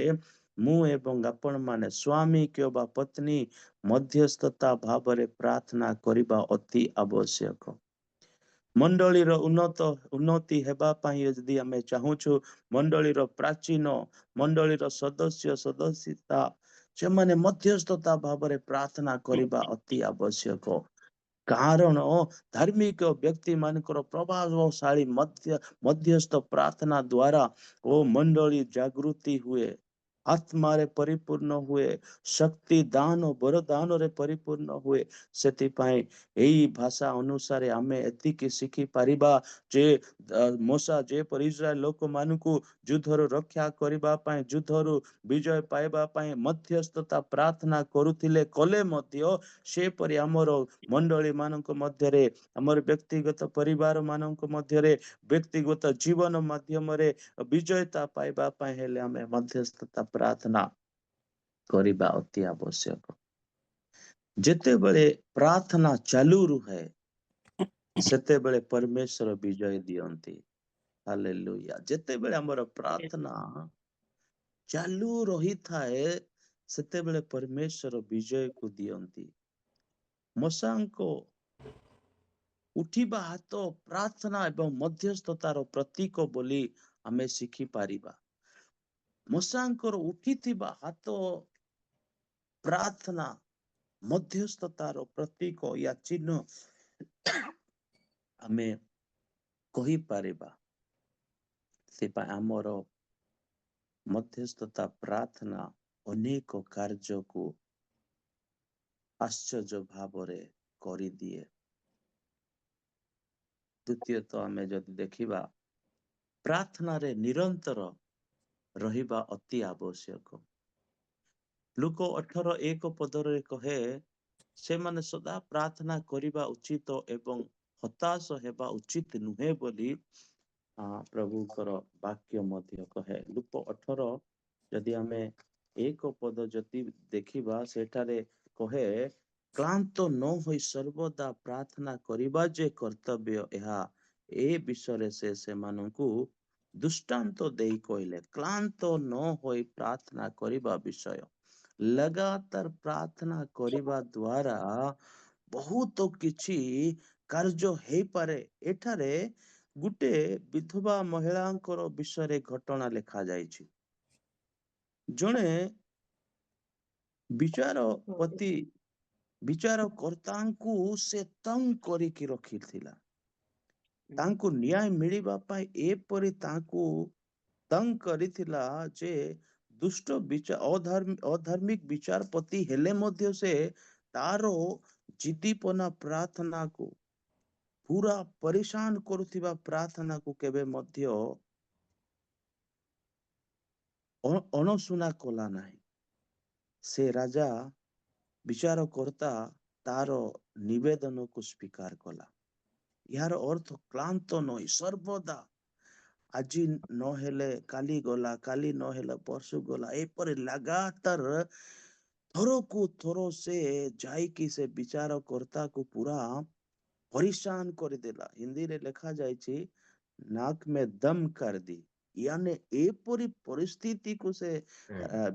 ମୁଁ ଏବଂ ଆପଣ ମାନେ ସ୍ୱାମୀ କିମ୍ବା ପତ୍ନୀ ମଧ୍ୟସ୍ଥତା ଭାବରେ ପ୍ରାର୍ଥନା କରିବା ଅତି ଆବଶ୍ୟକ। ମଣ୍ଡଳୀର ଉନ୍ନତି ହେବା ପାଇଁ ଯଦି ଆମେ ଚାହୁଁଛୁ, ମଣ୍ଡଳୀର ପ୍ରାଚୀନ ମଣ୍ଡଳୀର ସଦସ୍ୟତା ସେମାନେ ମଧ୍ୟସ୍ଥତା ଭାବରେ ପ୍ରାର୍ଥନା କରିବା ଅତି ଆବଶ୍ୟକ। କାରଣ ଧାର୍ମିକ ବ୍ୟକ୍ତି ମାନଙ୍କର ପ୍ରଭାବଶାଳୀ ମଧ୍ୟସ୍ଥ ପ୍ରାର୍ଥନା ଦ୍ୱାରା ଓ ମଣ୍ଡଳୀ ଜାଗୃତି ହୁଏ, ଆତ୍ମାରେ ପରିପୂର୍ଣ୍ଣ ହୁଏ, ଶକ୍ତି ଦାନ ବରଦାନରେ ପରିପୂର୍ଣ୍ଣ ହୁଏ। ସେଥିପାଇଁ ଏହି ଭାଷା ଅନୁସାରେ ଆମେ ଏତିକି ଶିଖିପାରିବା ଯେ ମୂଷା ଯେପରି ଇସ୍ରାଏଲ ଲୋକମାନଙ୍କୁ ଯୁଦ୍ଧରୁ ରକ୍ଷା କରିବା ପାଇଁ, ଯୁଦ୍ଧରୁ ବିଜୟ ପାଇବା ପାଇଁ ମଧ୍ୟସ୍ଥତା ପ୍ରାର୍ଥନା କରୁଥିଲେ, କଲେ ମଧ୍ୟ ସେପରି ଆମର ମଣ୍ଡଳୀ ମାନଙ୍କ ମଧ୍ୟରେ, ଆମର ବ୍ୟକ୍ତିଗତ ପରିବାର ମାନଙ୍କ ମଧ୍ୟରେ, ବ୍ୟକ୍ତିଗତ ଜୀବନ ମାଧ୍ୟମରେ ବିଜୟତା ପାଇବା ପାଇଁ ହେଲେ ଆମେ ମଧ୍ୟସ୍ଥତା ପ୍ରାର୍ଥନା କରିବା ଅତି ଆବଶ୍ୟକ। ଯେତେବେଳେ ପ୍ରାର୍ଥନା ଚାଲୁ ରୁହେ, ସେତେବେଳେ ପରମେଶ୍ୱର ବିଜୟ ଦିଅନ୍ତି। ହାଲେଲୁୟା। ଯେତେବେଳେ ଆମର ପ୍ରାର୍ଥନା ଚାଲୁ ରହିଥାଏ, ସେତେବେଳେ ପରମେଶ୍ୱର ବିଜୟକୁ ଦିଅନ୍ତି। ମୂଷାଙ୍କ ଉଠିବା ହାତ ପ୍ରାର୍ଥନା ଏବଂ ମଧ୍ୟସ୍ଥତାର ପ୍ରତୀକ ବୋଲି ଆମେ ଶିଖିପାରିବା। ମୂଷାଙ୍କର ଉଠିଥିବା ହାତ ପ୍ରାର୍ଥନା ମଧ୍ୟସ୍ଥତାର ପ୍ରତୀକ ୟା ଚିହ୍ନ ଆମେ କହିପାରିବା। ସେପାଇଁ ଆମର ମଧ୍ୟସ୍ଥତା ପ୍ରାର୍ଥନା ଅନେକ କାର୍ଯ୍ୟକୁ ଆଶ୍ଚର୍ଯ୍ୟ ଭାବରେ କରିଦିଏ। ଦ୍ୱିତୀୟତଃ ଆମେ ଯଦି ଦେଖିବା, ପ୍ରାର୍ଥନାରେ ନିରନ୍ତର ରହିବା ଅତି ଆବଶ୍ୟକ। ଲୁକ 18:1 ପଦରେ କହେ, ସେମାନେ ସଦା ପ୍ରାର୍ଥନା କରିବା ଉଚିତ ଏବଂ ହତାଶ ହେବା ଉଚିତ ନୁହେଁ ବୋଲି ପ୍ରଭୁଙ୍କର ବାକ୍ୟ ମଧ୍ୟ କହେ। ଲୁକ 18 ଯଦି ଆମେ 1 ପଦ ଯଦି ଦେଖିବା, ସେଠାରେ କହେ, କ୍ଳାନ୍ତ ନ ହୋଇ ସର୍ବଦା ପ୍ରାର୍ଥନା କରିବା ଯେ କର୍ତ୍ତବ୍ୟ, ଏହା ଏ ବିଷୟରେ ସେ ସେମାନଙ୍କୁ ଦୃଷ୍ଟାନ୍ତ ଦେଇ କହିଲେ। କ୍ଳାନ୍ତ ନ ହୋଇ ପ୍ରାର୍ଥନା କରିବା ବିଷୟ। ଲଗାତାର ପ୍ରାର୍ଥନା କରିବା ଦ୍ୱାରା ବହୁତ କିଛି କାର୍ଯ୍ୟ ହେଇପାରେ। ଏଠାରେ ଗୋଟେ ବିଧବା ମହିଳାଙ୍କର ବିଷୟରେ ଘଟଣା ଲେଖାଯାଇଛି। ଜଣେ ବିଚାରକର୍ତ୍ତାଙ୍କୁ ସେ ତଙ୍ଗ କରିକି ରଖିଥିଲା। ତାଙ୍କୁ ନ୍ୟାୟ ମିଳିବା ପାଇଁ ଏପରି ତାଙ୍କୁ ତଙ୍ଗ କରିଥିଲା ଯେ ଦୁଷ୍ଟ ଅଧାର୍ମିକ ବିଚାରପତି ହେଲେ ମଧ୍ୟ ସେ ତାର ଜିଦିପନା ପ୍ରାର୍ଥନାକୁ, ପୁରା ପରିଶାନ କରୁଥିବା ପ୍ରାର୍ଥନାକୁ କେବେ ମଧ୍ୟ ଅଣଶୁଣା କଲା ନାହିଁ। ସେ ରାଜା ବିଚାରକର୍ତ୍ତା ତାର ନିବେଦନକୁ ସ୍ୱୀକାର କଲା। ଏହାର ଅର୍ଥ କ୍ଳାନ୍ତ ନୁହେଁ, ସର୍ବଦା, ଆଜି ନହେଲେ କାଲି ଗଲା, କାଲି ନହେଲେ ପରଶୁ ଗଲା, ଏପରି ଲଗାତାର ଥରକୁ ଥର ସେ ଯାଇକି ସେ ବିଚାରକର୍ତ୍ତାକୁ ପୁରା ପରିଶାନ କରିଦେଲା। ହିନ୍ଦୀରେ ଲେଖା ଯାଇଛି, नाक में दम कर दी यानी एपरी परिस्थिति को से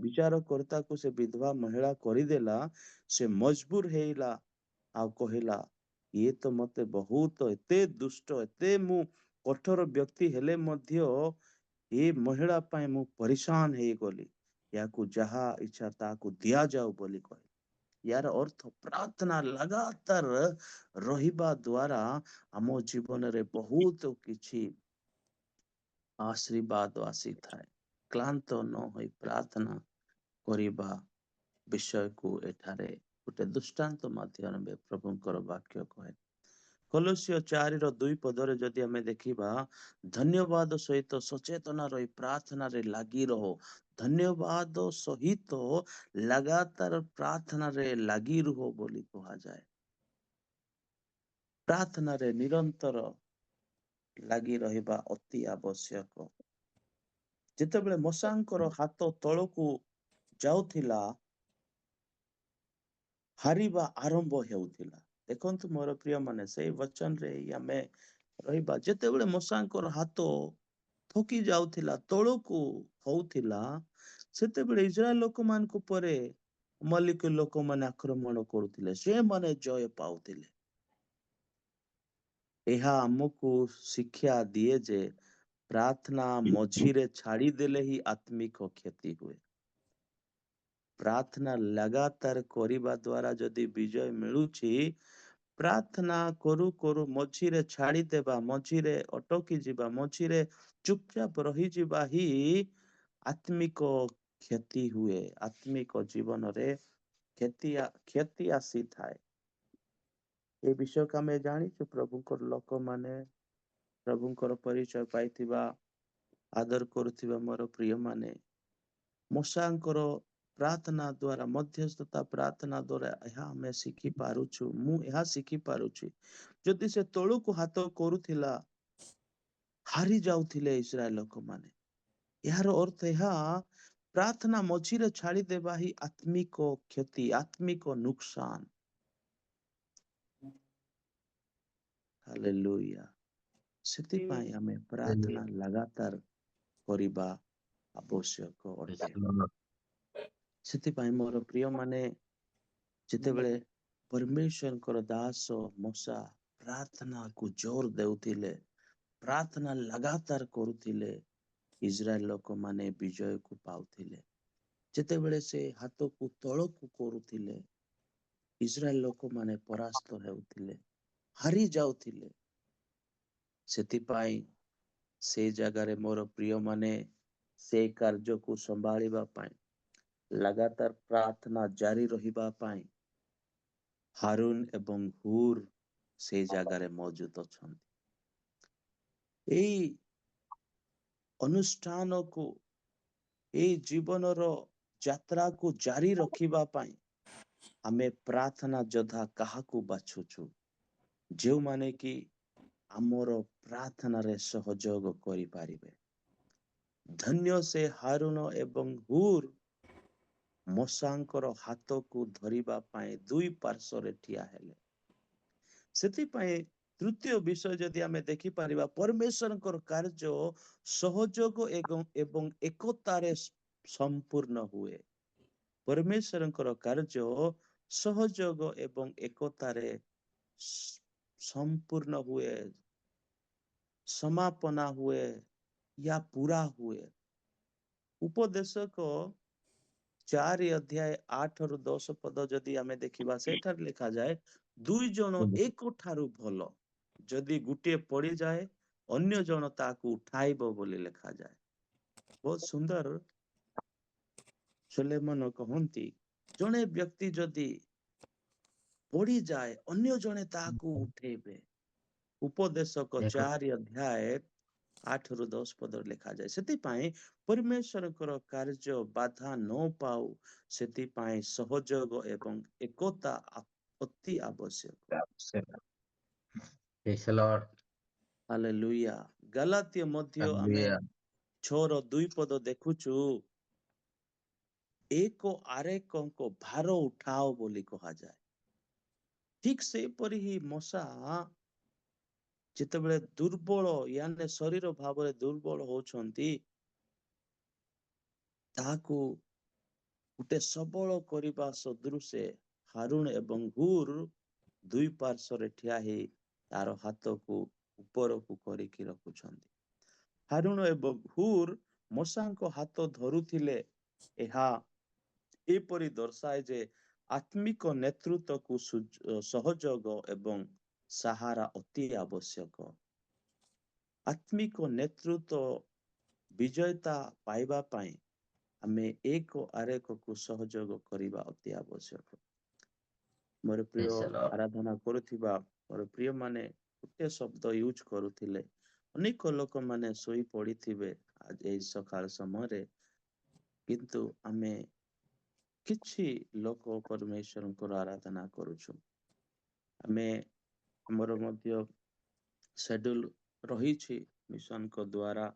विचार करता को से विधवा महिला करिदेला से मजबूर हेला आ कहिला ये तो मते बहुत एते दुष्ट एते मु कठोर व्यक्ति हेले मध्य ये महिला पाए मु परेशान हे गली याकू जहा इच्छा ताकू दिया जाऊ बोली कहे यार अर्थ प्रार्थना लगातार रहिबा द्वारा आम जीवन रे बहुत किछि आशीर्वाद आसी थाए क्लांत न होई प्रार्थना करिबा विषय को एठारे गोटे दृष्टांत माध्यम प्रभुंकर वाक्य कहे कलोसियो 4:2 पदरे जदि आमे देखिबा धन्यवाद सहित सचेतना रही प्रार्थना रे लागी रहो धन्यवाद सहित लगातार प्रार्थना रे लागी रहो बोली कहा जाए प्रार्थना रे निरंतर लागी रहिबा अति आवश्यक ଯେତେବେଳେ ମଶାଙ୍କର ହାତ ତଳକୁ ଯାଉଥିଲା ହାରିବା ଆରମ୍ଭ ହେଉଥିଲା ଦେଖନ୍ତୁ ମୋର ପ୍ରିୟ ମାନେ ସେଇ ବଚନରେ ଆମେ ରହିବା ଯେତେବେଳେ ମଶାଙ୍କର ହାତ ଥକି ଯାଉଥିଲା ତଳକୁ ହଉଥିଲା ସେତେବେଳେ ଇସ୍ରାଏଲ ଲୋକମାନଙ୍କ ଉପରେ ଅମାଲିକ ଲୋକମାନେ ଆକ୍ରମଣ କରୁଥିଲେ ସେମାନେ ଜୟ ପାଉଥିଲେ ଏହା ଆମକୁ ଶିକ୍ଷା ଦିଏ ଯେ प्रार्थना मझीरे छाड़ी देले ही आत्मिक क्षति हुए प्रार्थना लगातार करिबा द्वारा जदि विजय मिलुछि प्रार्थना करू करू मझीरे छाड़ी देबा मझीरे अटकी जिबा मझीरे चुपचाप रही जिबा ही आत्मिक क्षति हुए आत्मिक जीवन रे क्षति आसी थाए ए विषय का मैं जानी छु प्रभुकर लोक माने प्रभुकर परिचय पाइथिबा आदर करुथिबा मोर प्रिय माने मशांकर प्रार्थना द्वारा मध्यस्थता प्रार्थना द्वारा यह हमें शिखी पारुछु मु यह शिखी पारुछि जदि से तळु को हाथ करूथिला हारी जाउथिले इस्राएल लोक माने यार अर्थ यह प्रार्थना मझीरे छाड़ी देबा ही आत्मिक क्षति आत्मिक नुकसान हालेलुया सेति पाई हमें प्रार्थना लगातार करिबा आवश्यक अटे सेति पाई मोर प्रिय माने जेतेबेले परमेश्वर दास मशा प्रार्थना को जोर देउथिले प्रार्थना लगातार करुथिले इस्राएल लोक माने विजय को पाउथिले जेतेबेले से हाथ को तळ को करुथिले इस्राएल लोक माने परास्त हेउथिले हारी जाउथिले सेति पाई से जगह रे मोर प्रिय माने से कार्य को संभाळिबा पाई लगातार प्रार्थना जारी रहिबा पाई हारून एवं हुर से जगह रे मौजूद अछंती एई अनुष्ठान को एई जीवन रो यात्रा को जारी रखिबा पाई हमें प्रार्थना जोधा कहा को बाछुछु जो माने कि आमर प्रार्थना रे सहयोग करि पारिबे धन्य से हारून एवं हुर मशांकर हाथ को धरिबा पाए दुई पार्श्व रे ठिया हेले सेति पाए तृतीय विषय जदि आमे देखि पारिबा परमेश्वरकर कार्य सहयोग एवं एकतारे संपूर्ण हुए परमेश्वरकर कार्य सहयोग एवं एकतारे संपूर्ण हुए समापना हुए या पूरा हुए उपदेशक 4:8-10 पद जदि आमे देखिबा सेठार लिखा जाए दुई जण एक ठारू भलो जदि गुटे पड़ी जाए अन्य जण ताकू उठाइबो बोली लिखा जाए बहुत सुंदर सुलेमान कहंती जणे व्यक्ति जदि पड़ी जाए अन्य जणे ताकू उठेबे उपदेशक 4:8-10 पद लिखा जाए सेति पाए परमेश्वर कार्य बाधा न पाऊ सेति पाए सहयोग एवं एकता अति आवश्यक हालेलुया गलातीय मध्य आमे 6:2 पद देखुछु एक आरेक को भार उठाओ बोली कहा जाए ठीक से परि ही मशा ଯେତେବେଳେ ଦୁର୍ବଳ ୟାନେ ଶରୀର ଭାବରେ ଦୁର୍ବଳ ହଉଛନ୍ତି, ତାହାକୁ ଗୋଟେ ସବଳ କରିବା ସଦୃଶେ ହାରୁଣ ଏବଂ ହୁର ଦୁଇ ପାର୍ଶ୍ୱରେ ଠିଆ ହେଇ ତାର ହାତକୁ ଉପରକୁ କରିକି ରଖୁଛନ୍ତି। ହାରୁଣ ଏବଂ ହୁର ମୂଷାଙ୍କ ହାତ ଧରୁଥିଲେ। ଏହା ଏପରି ଦର୍ଶାଏ ଯେ ଆତ୍ମିକ ନେତୃତ୍ୱକୁ ସହଯୋଗ ଏବଂ ସାହାରା ଅତି ଆବଶ୍ୟକ। ଆତ୍ମିକ ନେତୃତ୍ୱ ବିଜୟତା ପାଇବା ପାଇଁ ଆମେ ଏକ ଆରେକକୁ ସହଯୋଗ କରିବା ଅତି ଆବଶ୍ୟକ। ମୋର ପ୍ରିୟ Praise the Lord. ଆରାଧନା କରୁଥିବା ମୋର ପ୍ରିୟ ମାନେ ଗୋଟେ ଶବ୍ଦ ୟୁଜ କରୁଥିଲେ। ଅନେକ ଲୋକମାନେ ଶୋଇ ପଡିଥିବେ ଆଜି ଏଇ ସକାଳ ସମୟରେ, କିନ୍ତୁ ଆମେ କିଛି ଲୋକ ପରମେଶ୍ୱରଙ୍କର ଆରାଧନା କରୁଛୁ। ଆମେ ଆମର ମଧ୍ୟ ସେଡ୍ୟୁଲ ରହିଛି ମିଶନଙ୍କ ଦ୍ୱାରା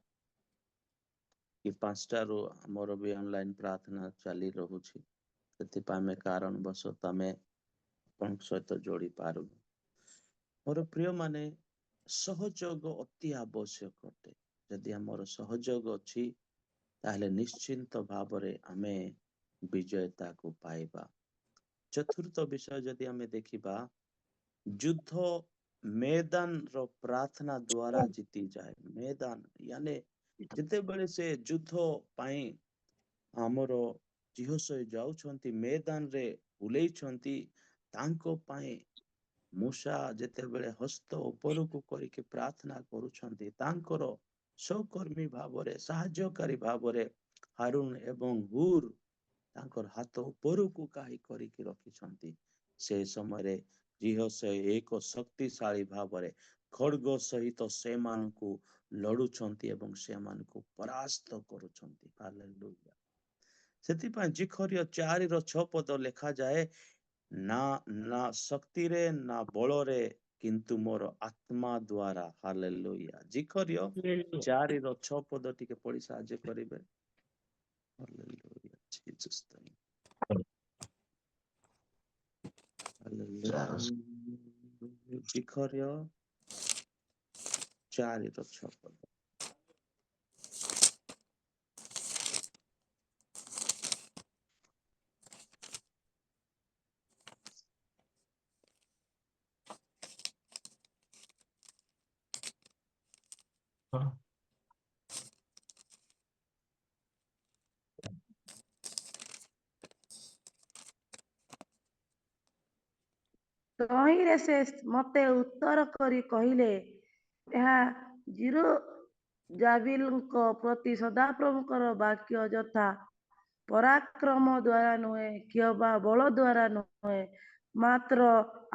କି 5ଟାରୁ ଆମର ବି ଅନଲାଇନ ପ୍ରାର୍ଥନା ଚାଲି ରହୁଛି। ସେଥିପାଇଁ ଆମେ କାରଣବଶତଃ ଆମେ ଆପଣଙ୍କ ସହିତ ଯୋଡ଼ି ପାରୁନୁ। ମୋର ପ୍ରିୟ ମାନେ, ସହଯୋଗ ଅତି ଆବଶ୍ୟକ ଅଟେ। ଯଦି ଆମର ସହଯୋଗ ଅଛି, ତାହେଲେ ନିଶ୍ଚିନ୍ତ ଭାବରେ ଆମେ ବିଜୟତାକୁ ପାଇବା। ଚତୁର୍ଥ ବିଷୟ ଯଦି ଆମେ ଦେଖିବା, ଯୁଦ୍ଧ ମୈଦାନର ପ୍ରାର୍ଥନା ଦ୍ୱାରା ଜିତିଯାଏ। ମୈଦାନ ୟାନେ ଯେତେବେଳେ ସେ ଯୁଦ୍ଧ ପାଇଁ ଆମର ଜିହୋଶୟ ଯାଉଛନ୍ତି, ମୈଦାନରେ ଓହ୍ଲେଇଛନ୍ତି, ତାଙ୍କ ପାଇଁ ମୂଷା ଯେତେବେଳେ ହସ୍ତ ଉପରକୁ କରିକି ପ୍ରାର୍ଥନା କରୁଛନ୍ତି, ତାଙ୍କର ସହକର୍ମୀ ଭାବରେ ସାହାଯ୍ୟକାରୀ ଭାବରେ ହାରୁଣ ଏବଂ ହୁର ତାଙ୍କର ହାତ ଉପରକୁ କାହି କରିକି ରଖିଛନ୍ତି। ସେ ସମୟରେ ଜିହୋଶୟ ଏକ ଶକ୍ତିଶାଳୀ ଭାବରେ ଖଡ୍ଗ ସହିତ ସେମାନଙ୍କୁ ଲଢୁଛନ୍ତି ଏବଂ ସେମାନଙ୍କୁ ପରାସ୍ତ କରୁଛନ୍ତି। ହାଲେଲୁୟା। ସେଥିପାଇଁ ଜିଖରିୟ 4:6 ଲେଖାଯାଏ, ନା ନା ଶକ୍ତିରେ ନା ବଳରେ, କିନ୍ତୁ ମୋର ଆତ୍ମା ଦ୍ୱାରା। ହାଲେଲୁୟା। ଜିଖରିୟ 4:6 ଟିକେ ପଢି ସାହାଯ୍ୟ କରିବେ। Hallelujah. Jesus thank you. Hallelujah. ଜିଖରିୟ 4:6। ତହିଁରେ ସେ ମୋତେ ଉତ୍ତର କରି କହିଲେ, ଏହା ଜିରୁଜାବିଲଙ୍କ ପ୍ରତି ସଦାପ୍ରଭୁଙ୍କର ବାକ୍ୟ ଯଥା ପରାକ୍ରମ ଦ୍ୱାରା ନୁହେଁ କିମ୍ବା ବଳ ଦ୍ୱାରା ନୁହେଁ, ମାତ୍ର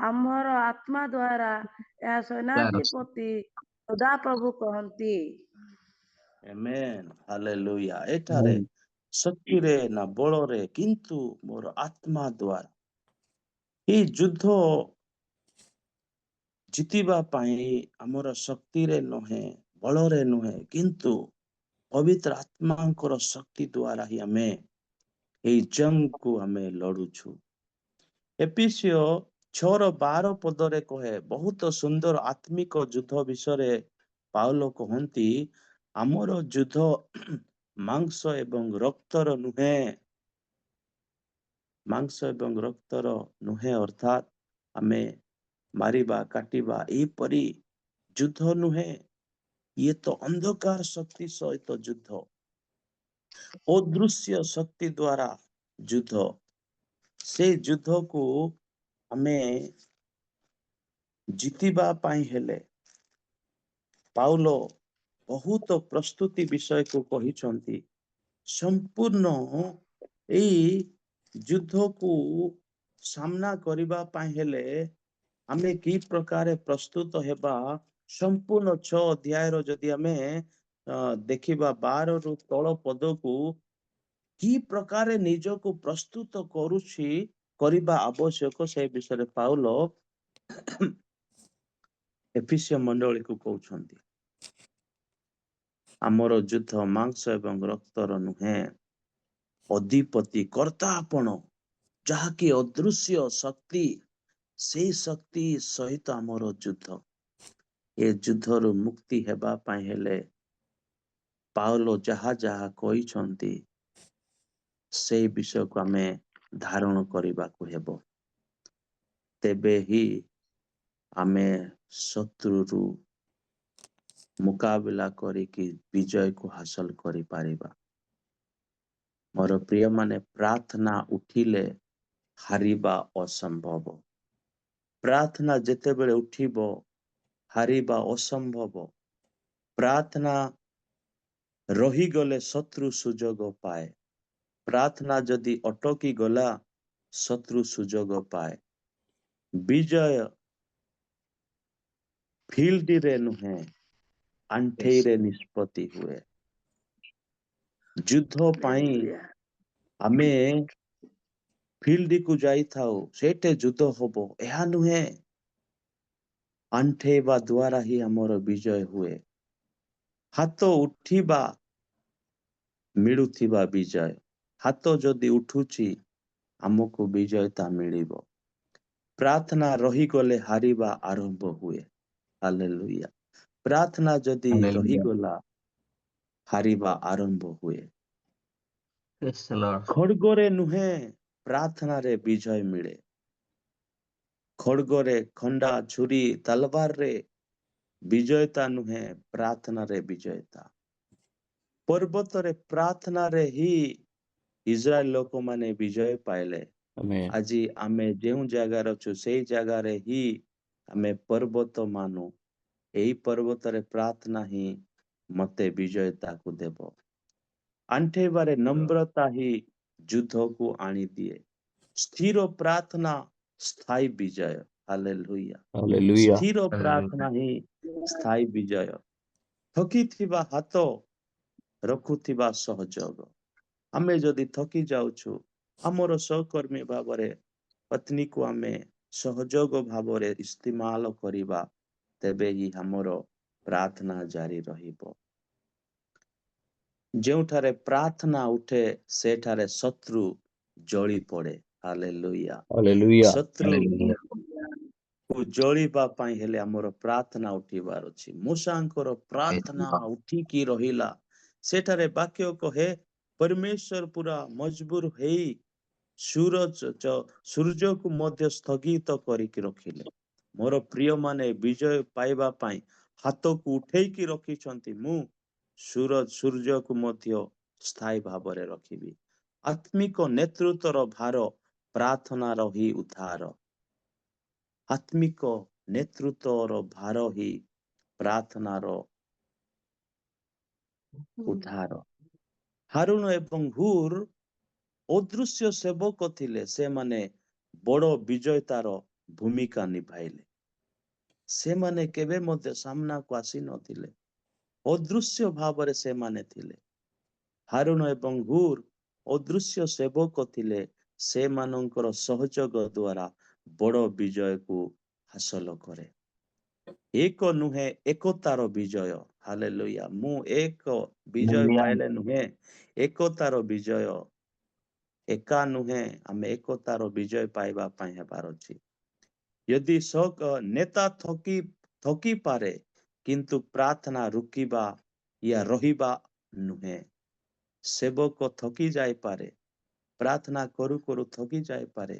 ଆମ୍ଭର ଆତ୍ମା ଦ୍ୱାରା, ଏହା ସେନାଧିପତି ସଦାପ୍ରଭୁ କହନ୍ତି। ଆମେନ୍। ହାଲେଲୁୟା। ଏଠାରେ ଶକ୍ତିରେ ନା ବଳରେ, କିନ୍ତୁ ମୋର ଆତ୍ମା ଦ୍ୱାରା। এই ଯୁଦ୍ଧ ଜିତିବା ପାଇଁ ଆମର ଶକ୍ତିରେ ନୁହେଁ, ବଳରେ ନୁହେଁ, କିନ୍ତୁ ପବିତ୍ର ଆତ୍ମାଙ୍କର ଶକ୍ତି ଦ୍ୱାରା ହିଁ ଆମେ এই ଜଙ୍ଗକୁ ଆମେ ଲଢୁଛୁ। ଏଫେସୀୟ 6:12 କହେ, ବହୁତ ସୁନ୍ଦର ଆତ୍ମିକ ଯୁଦ୍ଧ ବିଷୟରେ ପାଉଲ କହନ୍ତି, ଆମର ଯୁଦ୍ଧ ମାଂସ ଏବଂ ରକ୍ତର ନୁହେଁ। ମାଂସ ଏବଂ ରକ୍ତର ନୁହେଁ, ଅର୍ଥାତ୍ ଆମେ ମାରିବା କାଟିବା ଏପରି ଯୁଦ୍ଧ ନୁହେଁ। ଇଏ ତ ଅନ୍ଧକାର ଶକ୍ତି ସହିତ ଯୁଦ୍ଧ, ଅଦୃଶ୍ୟ ଶକ୍ତି ଦ୍ୱାରା ଯୁଦ୍ଧ। ସେ ଯୁଦ୍ଧକୁ ଆମେ ଜିତିବା ପାଇଁ ହେଲେ ପାଉଲ ବହୁତ ପ୍ରସ୍ତୁତି ବିଷୟକୁ କହିଛନ୍ତି। ସମ୍ପୂର୍ଣ୍ଣ ଏଇ ଯୁଦ୍ଧକୁ ସାମ୍ନା କରିବା ପାଇଁ ହେଲେ ଆମେ କି ପ୍ରକାର ପ୍ରସ୍ତୁତ ହେବା, ସମ୍ପୂର୍ଣ୍ଣ 6 ଅଧ୍ୟାୟର ଯଦି ଆମେ ଦେଖିବା 12ରୁ ତଳ ପଦକୁ, କି ପ୍ରକାର ନିଜକୁ ପ୍ରସ୍ତୁତ କରୁଛି କରିବା ଆବଶ୍ୟକ, ସେ ବିଷୟରେ ପାଉଲ ଏଫେସୀୟ ମଣ୍ଡଳୀକୁ କହୁଛନ୍ତି। ଆମର ଯୁଦ୍ଧ ମାଂସ ଏବଂ ରକ୍ତର ନୁହେଁ, ଅଧିପତି କର୍ତ୍ତା ଆପଣ, ଯାହାକି ଅଦୃଶ୍ୟ ଶକ୍ତି, ସେଇ ଶକ୍ତି ସହିତ ଆମର ଯୁଦ୍ଧ। ଏ ଯୁଦ୍ଧରୁ ମୁକ୍ତି ହେବା ପାଇଁ ହେଲେ ପାଉଲ ଯାହା ଯାହା କହିଛନ୍ତି ସେଇ ବିଷୟକୁ ଆମେ ଧାରଣ କରିବାକୁ ହେବ। ତେବେ ହିଁ ଆମେ ଶତ୍ରୁରୁ ମୁକାବିଲା କରିକି ବିଜୟକୁ ହାସଲ କରିପାରିବା। ମୋର ପ୍ରିୟମାନେ, ପ୍ରାର୍ଥନା ଉଠିଲେ ହାରିବା ଅସମ୍ଭବ। ପ୍ରାର୍ଥନା ଯେତେବେଳେ ଉଠିବ ହାରିବା ଅସମ୍ଭବ। ପ୍ରାର୍ଥନା ରହିଗଲେ ଶତ୍ରୁ ସୁଯୋଗ ପାଏ। ପ୍ରାର୍ଥନା ଯଦି ଅଟକି ଗଲା ଶତ୍ରୁ ସୁଯୋଗ ପାଏ। ବିଜୟ ଫିଲ୍ଡରେ ନୁହେଁ ଆଣ୍ଠେଇରେ ନିଷ୍ପତ୍ତି ହୁଏ। ଯୁଦ୍ଧ ପାଇଁ Hallelujah. ଆମେ ଫିଲ୍ଡକୁ ଯାଇଥାଉ, ସେଇଠି ଯୁଦ୍ଧ ହବ, ଏହା ନୁହେଁ। ଆଣ୍ଠେଇବା ଦ୍ୱାରା ହିଁ ଆମର ବିଜୟ ହୁଏ। ହାତ ଉଠିବା ମିଳୁଥିବା ବିଜୟ। ହାତ ଯଦି ଉଠୁଛି ଆମକୁ ବିଜୟତା ମିଳିବ। ପ୍ରାର୍ଥନା ରହିଗଲେ ହାରିବା ଆରମ୍ଭ ହୁଏ। ହାଲେଲୁୟା। ପ୍ରାର୍ଥନା ଯଦି Hallelujah. ରହିଗଲା ହାରିବା ଆରମ୍ଭ ହୁଏ। Yes, Lord. ଖଡ୍ଗରେ ନୁହେଁ ପ୍ରାର୍ଥନାରେ ବିଜୟ ମିଳେ। ଖଡ୍ଗରେ, ଖଣ୍ଡା, ଛୁରୀ, ତଲବାରରେ ବିଜୟତା ନୁହେଁ, ପ୍ରାର୍ଥନାରେ ବିଜୟତା। ପର୍ବତରେ ପ୍ରାର୍ଥନାରେ ହିଁ ଇସ୍ରାଏଲ ଲୋକମାନେ ବିଜୟ ପାଇଲେ। Amen. ଆଜି ଆମେ ଯେଉଁ ଜାଗାରେ ଅଛୁ ସେଇ ଜାଗାରେ ହିଁ ଆମେ ପର୍ବତ ମାନୁ। ଏହି ପର୍ବତରେ ପ୍ରାର୍ଥନା ହିଁ ମତେ ବିଜୟତାକୁ ଦେବ। ଆଣ୍ଠେଇବାରେ ନମ୍ରତା ହିଁ ଯୁଦ୍ଧକୁ ଆଣିଦିଏ। ସ୍ଥିର ପ୍ରାର୍ଥନା ସ୍ଥାୟୀ ବିଜୟ। ହାଲେଲୁୟା। Hallelujah. ସ୍ଥିର ପ୍ରାର୍ଥନା ହିଁ ସ୍ଥାୟୀ ବିଜୟ। ଥକିଥିବା ହାତ ରଖୁଥିବା ସହଯୋଗ। ଆମେ ଯଦି ଥକି ଯାଉଛୁ ଆମର ସହକର୍ମୀ ଭାବରେ ପତ୍ନୀକୁ ଆମେ ସହଯୋଗ ଭାବରେ ଇସ୍ତେମାଲ କରିବା, ତେବେ ହିଁ ଆମର ପ୍ରାର୍ଥନା ଜାରି ରହିବ। ଯେଉଁଠାରେ ପ୍ରାର୍ଥନା ଉଠେ ସେଠାରେ ଶତ୍ରୁ ଜଳି ପଡେ। ହାଲେଲୁୟା। Hallelujah. ଶତ୍ରୁ ଜଳିବା ପାଇଁ ହେଲେ ଆମର ପ୍ରାର୍ଥନା ଉଠିବାର ଅଛି। ମୂଷାଙ୍କର ପ୍ରାର୍ଥନା ଉଠିକି ରହିଲା। ସେଠାରେ ବାକ୍ୟ କହେ ପରମେଶ୍ୱର ପୁରା ମଜବୁର ହେଇ ସୂର୍ଯ୍ୟକୁ ମଧ୍ୟ ସ୍ଥଗିତ କରିକି ରଖିଲେ। ମୋର ପ୍ରିୟମାନେ, ବିଜୟ ପାଇବା ପାଇଁ ହାତକୁ ଉଠେଇକି ରଖିଛନ୍ତି। ମୁଁ ସୂର୍ଯ୍ୟକୁ ମଧ୍ୟ ସ୍ଥାୟୀ ଭାବରେ ରଖିବି। ଆତ୍ମିକ ନେତୃତ୍ୱର ଭାର ପ୍ରାର୍ଥନାର ହିଁ ଉଦ୍ଧାର। ଆତ୍ମିକ ନେତୃତ୍ୱର ଭାର ହିଁ ପ୍ରାର୍ଥନାର ଉଦ୍ଧାର। ହାରୁନ ଏବଂ ହୁର ଅଦୃଶ୍ୟ ସେବକ ଥିଲେ। ସେମାନେ ବଡ ବିଜୟତାର ଭୂମିକା ନିଭାଇଲେ। ସେମାନେ କେବେ ମଧ୍ୟ ସାମ୍ନାକୁ ଆସି ନଥିଲେ, ଅଦୃଶ୍ୟ ଭାବରେ ସେମାନେ ଥିଲେ। ହାରୁନ ଏବଂ ହୁର ଅଦୃଶ୍ୟ ସେବକ ଥିଲେ। ସେମାନଙ୍କର ସହଯୋଗ ଦ୍ୱାରା ବଡ ବିଜୟକୁ ହାସଲ କରେ। ଏକ ନୁହେଁ ଏକତାର ବିଜୟ। ହାଲେଲୁୟା। ମୁଁ ଏକ ବିଜୟ ପାଇଲେ ନୁହେଁ, ଏକତାର ବିଜୟ। ଏକା ନୁହେଁ, ଆମେ ଏକତାର ବିଜୟ ପାଇବା ପାଇଁ ହେବାର ଅଛି। ଯଦି ନେତା ଥକି ପାରେ କିନ୍ତୁ ପ୍ରାର୍ଥନା ରୁକିବା ୟା ରହିବା ନୁହେଁ। ସେବକ ଥକି ଯାଇପାରେ, ପ୍ରାର୍ଥନା କରୁ କରୁ ଥକି ଯାଇପାରେ,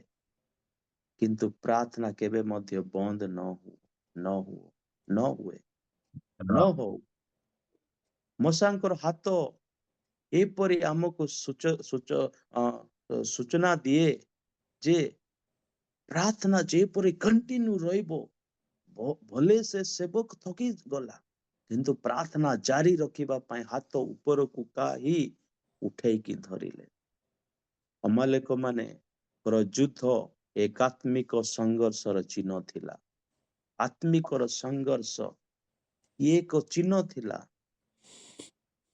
କିନ୍ତୁ ପ୍ରାର୍ଥନା କେବେ ମଧ୍ୟ ବନ୍ଦ ନ ହଉ। ମୂଷାଙ୍କର ହାତ ଏପରି ଆମକୁ ସୂଚନା ଦିଏ ଯେ ପ୍ରାର୍ଥନା ଯେପରି କଣ୍ଟିନ୍ୟୁ ରହିବ। ଭଲେ ସେ ସେବକ ଥକି ଗଲା କିନ୍ତୁ ପ୍ରାର୍ଥନା ଜାରି ରଖିବା ପାଇଁ ହାତ ଉପରକୁ କାହି ଉଠେଇକି ଧରିଲେ। ଅମାଲେକ ମାନଙ୍କର ଯୁଦ୍ଧ ଏକାତ୍ମିକ ସଂଘର୍ଷର ଚିହ୍ନ ଥିଲା। ଆତ୍ମିକର ସଂଘର୍ଷ ଏକ ଚିହ୍ନ ଥିଲା।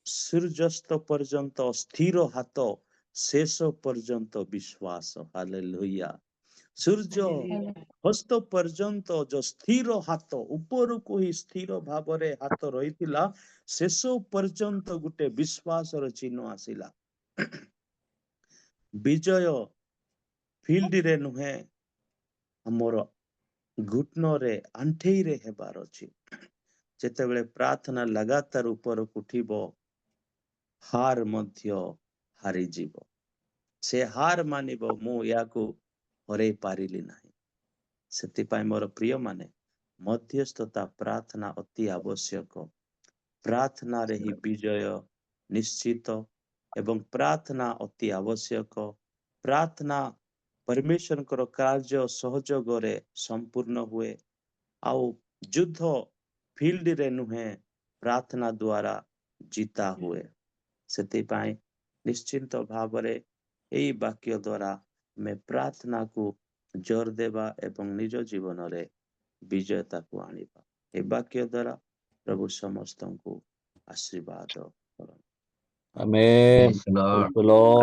ସୂର୍ଯ୍ୟାସ୍ତ ପର୍ଯ୍ୟନ୍ତ ସ୍ଥିର ହାତ, ଶେଷ ପର୍ଯ୍ୟନ୍ତ ବିଶ୍ୱାସ। ହାଲେଲୁୟା। ସୂର୍ଯ୍ୟ ହସ୍ତ ପର୍ଯ୍ୟନ୍ତ ଯୋଉ ସ୍ଥିର ହାତ, ଉପରକୁ ହିଁ ସ୍ଥିର ଭାବରେ ହାତ ରହିଥିଲା, ଶେଷ ପର୍ଯ୍ୟନ୍ତ ଗୋଟେ ବିଶ୍ୱାସର ଚିହ୍ନ ଆସିଲା। ବିଜୟ ଫିଲ୍ଡରେ ନୁହେଁ, ଆମର ଘୁଟନରେ ଆଣ୍ଠେଇରେ ହେବାର ଅଛି। ଯେତେବେଳେ ପ୍ରାର୍ଥନା ଲଗାତାର ଉପରକୁ ଉଠିବ, ହାର ମଧ୍ୟ ହାରିଯିବ। ସେ ହାର ମାନିବ, ମୁଁ ୟାକୁ ହରେଇ ପାରିଲି ନାହିଁ। ସେଥିପାଇଁ ମୋର ପ୍ରିୟମାନେ, ମଧ୍ୟସ୍ଥତା ପ୍ରାର୍ଥନା ଅତି ଆବଶ୍ୟକ। ପ୍ରାର୍ଥନାରେ ହିଁ ବିଜୟ ନିଶ୍ଚିତ ଏବଂ ପ୍ରାର୍ଥନା ଅତି ଆବଶ୍ୟକ। ପ୍ରାର୍ଥନା ପରମେଶ୍ୱରଙ୍କର କାର୍ଯ୍ୟ ସହଯୋଗରେ ସମ୍ପୂର୍ଣ୍ଣ ହୁଏ। ଆଉ ଯୁଦ୍ଧ ଫିଲ୍ଡରେ ନୁହେଁ, ପ୍ରାର୍ଥନା ଦ୍ୱାରା ଜିତା ହୁଏ। ସେଥିପାଇଁ ନିଶ୍ଚିନ୍ତ ଭାବରେ ଏହି ବାକ୍ୟ ଦ୍ୱାରା ଆମେ ପ୍ରାର୍ଥନାକୁ ଜୋର ଦେବା ଏବଂ ନିଜ ଜୀବନରେ ବିଜୟତାକୁ ଆଣିବା। ଏ ବାକ୍ୟ ଦ୍ୱାରା ପ୍ରଭୁ ସମସ୍ତଙ୍କୁ ଆଶୀର୍ବାଦ କରନ୍ତୁ। Amen. Praise the Lord. Praise the Lord.